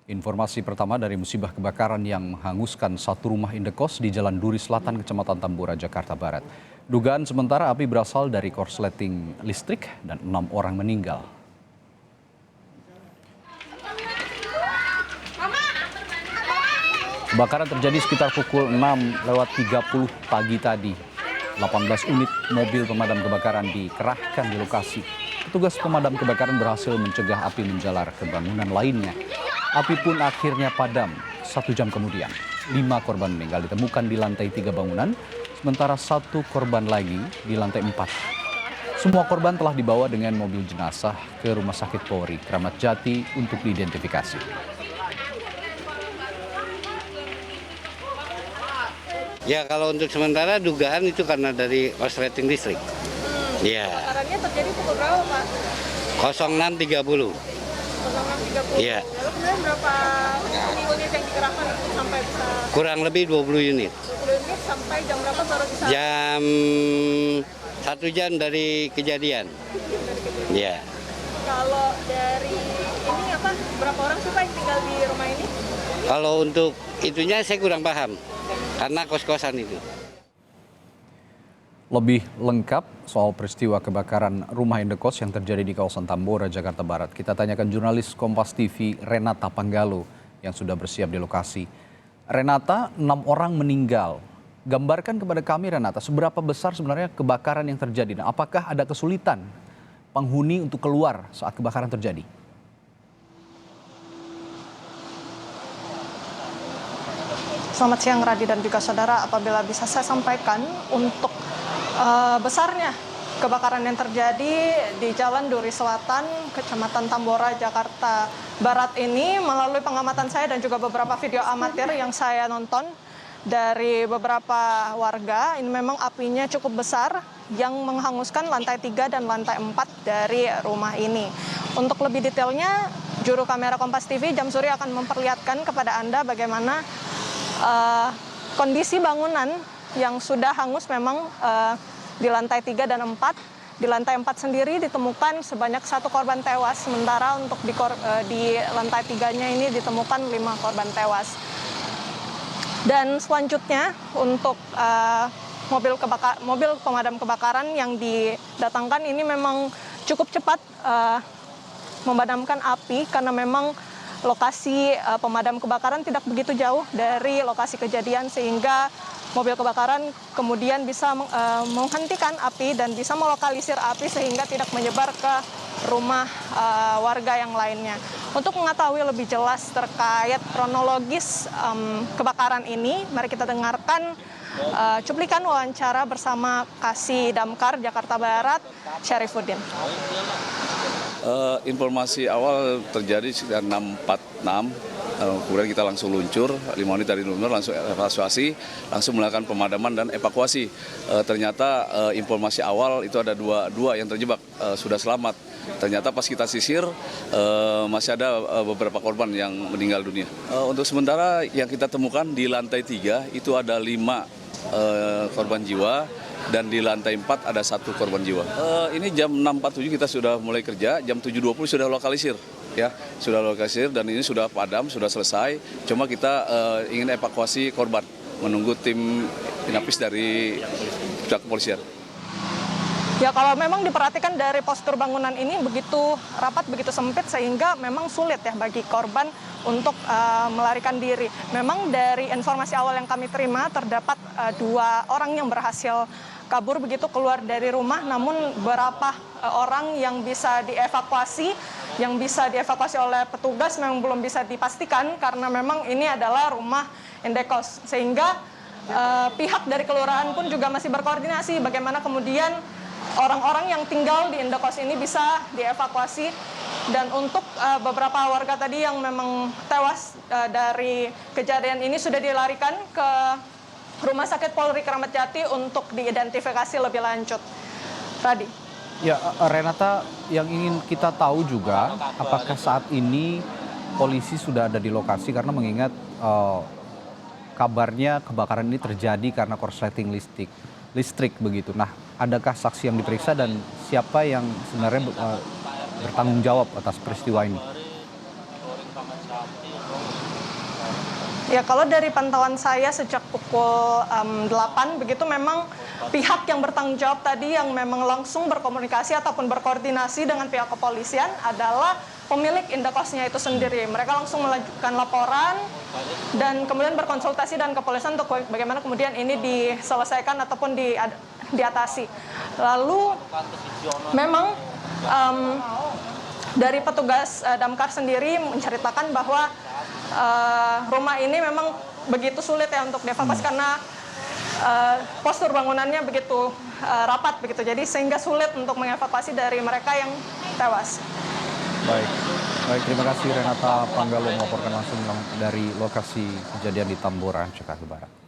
Informasi pertama dari musibah kebakaran yang menghanguskan satu rumah indekos di Jalan Duri Selatan, Kecamatan Tambora, Jakarta Barat. Dugaan sementara api berasal dari korsleting listrik dan 6 orang meninggal. Kebakaran terjadi sekitar pukul 6:30 pagi tadi. 18 unit mobil pemadam kebakaran dikerahkan di lokasi. Petugas pemadam kebakaran berhasil mencegah api menjalar ke bangunan lainnya. Api pun akhirnya padam 1 jam kemudian. 5 korban meninggal ditemukan di lantai 3 bangunan, sementara 1 korban lagi di lantai 4. Semua korban telah dibawa dengan mobil jenazah ke Rumah Sakit Polri Kramat Jati untuk diidentifikasi. Ya, kalau untuk sementara dugaan itu karena dari korsleting listrik. Ya. Kebakarannya terjadi pukul berapa, Pak? 06.30. 06.30. Iya. Lalu kemudian berapa unit yang dikerahkan untuk sampai bisa Kurang lebih 20 unit. 20 unit sampai jam berapa baru bisa? Jam 1 jam dari kejadian. Ya. Kalau dari ini apa? Berapa orang sih Pak yang tinggal di rumah ini? Kalau untuk itunya saya kurang paham. Karena kos-kosan itu. Lebih lengkap soal peristiwa kebakaran rumah indekos yang terjadi di kawasan Tambora, Jakarta Barat, kita tanyakan jurnalis Kompas TV Renata Panggalo yang sudah bersiap di lokasi. Renata, 6 orang meninggal. Gambarkan kepada kami, Renata, seberapa besar sebenarnya kebakaran yang terjadi? Dan apakah ada kesulitan penghuni untuk keluar saat kebakaran terjadi? Selamat siang Radi dan juga saudara, apabila bisa saya sampaikan untuk besarnya kebakaran yang terjadi di Jalan Duri Selatan, Kecamatan Tambora, Jakarta Barat ini, melalui pengamatan saya dan juga beberapa video amatir yang saya nonton dari beberapa warga, ini memang apinya cukup besar yang menghanguskan lantai 3 dan lantai 4 dari rumah ini. Untuk lebih detailnya, juru kamera Kompas TV Jamsuri akan memperlihatkan kepada Anda bagaimana kondisi bangunan yang sudah hangus memang di lantai 3 dan 4. Di lantai 4 sendiri ditemukan sebanyak 1 korban tewas, sementara untuk di lantai 3-nya ini ditemukan 5 korban tewas. Dan selanjutnya untuk mobil pemadam kebakaran yang didatangkan ini memang cukup cepat memadamkan api karena memang lokasi pemadam kebakaran tidak begitu jauh dari lokasi kejadian, sehingga mobil kebakaran kemudian bisa menghentikan api dan bisa melokalisir api sehingga tidak menyebar ke rumah warga yang lainnya. Untuk mengetahui lebih jelas terkait kronologis kebakaran ini, mari kita dengarkan cuplikan wawancara bersama Kasih Damkar Jakarta Barat, Syarifuddin. Informasi awal terjadi sekitar 6.46, kemudian kita langsung luncur, 5 menit dari luncur langsung evakuasi, langsung melakukan pemadaman dan evakuasi. Ternyata informasi awal itu ada dua yang terjebak, sudah selamat. Ternyata pas kita sisir masih ada beberapa korban yang meninggal dunia. Untuk sementara yang kita temukan di lantai 3 itu ada 5 korban jiwa. Dan di lantai 4 ada 1 korban jiwa. Ini jam 6.47 kita sudah mulai kerja, jam 7.20 sudah lokalisir, ya, sudah lokalisir dan ini sudah padam, sudah selesai. Cuma kita ingin evakuasi korban, menunggu tim inapis dari pihak kepolisian. Ya, kalau memang diperhatikan dari postur bangunan ini begitu rapat, begitu sempit, sehingga memang sulit ya bagi korban untuk melarikan diri. Memang dari informasi awal yang kami terima terdapat 2 orang yang berhasil kabur begitu keluar dari rumah, namun beberapa orang yang bisa dievakuasi oleh petugas memang belum bisa dipastikan karena memang ini adalah rumah indekos, sehingga pihak dari kelurahan pun juga masih berkoordinasi bagaimana kemudian orang-orang yang tinggal di indekos ini bisa dievakuasi. Dan untuk beberapa warga tadi yang memang tewas dari kejadian ini sudah dilarikan ke Rumah Sakit Polri Kramat Jati untuk diidentifikasi lebih lanjut. Radi. Ya, Renata, yang ingin kita tahu juga, apakah saat ini polisi sudah ada di lokasi karena mengingat kabarnya kebakaran ini terjadi karena korsleting listrik begitu. Nah, adakah saksi yang diperiksa dan siapa yang sebenarnya bertanggung jawab atas peristiwa ini? Ya, kalau dari pantauan saya sejak pukul 8 begitu memang pihak yang bertanggung jawab tadi yang memang langsung berkomunikasi ataupun berkoordinasi dengan pihak kepolisian adalah pemilik indekosnya itu sendiri. Mereka langsung melanjutkan laporan dan kemudian berkonsultasi dengan kepolisian untuk bagaimana kemudian ini diselesaikan ataupun diatasi. Lalu memang dari petugas damkar sendiri menceritakan bahwa rumah ini memang begitu sulit ya untuk dievakuasi karena postur bangunannya begitu rapat begitu, jadi sehingga sulit untuk mengevakuasi dari mereka yang tewas. Baik, terima kasih Renata Panggalo melaporkan langsung dari lokasi kejadian di Tambora, Jakarta Barat.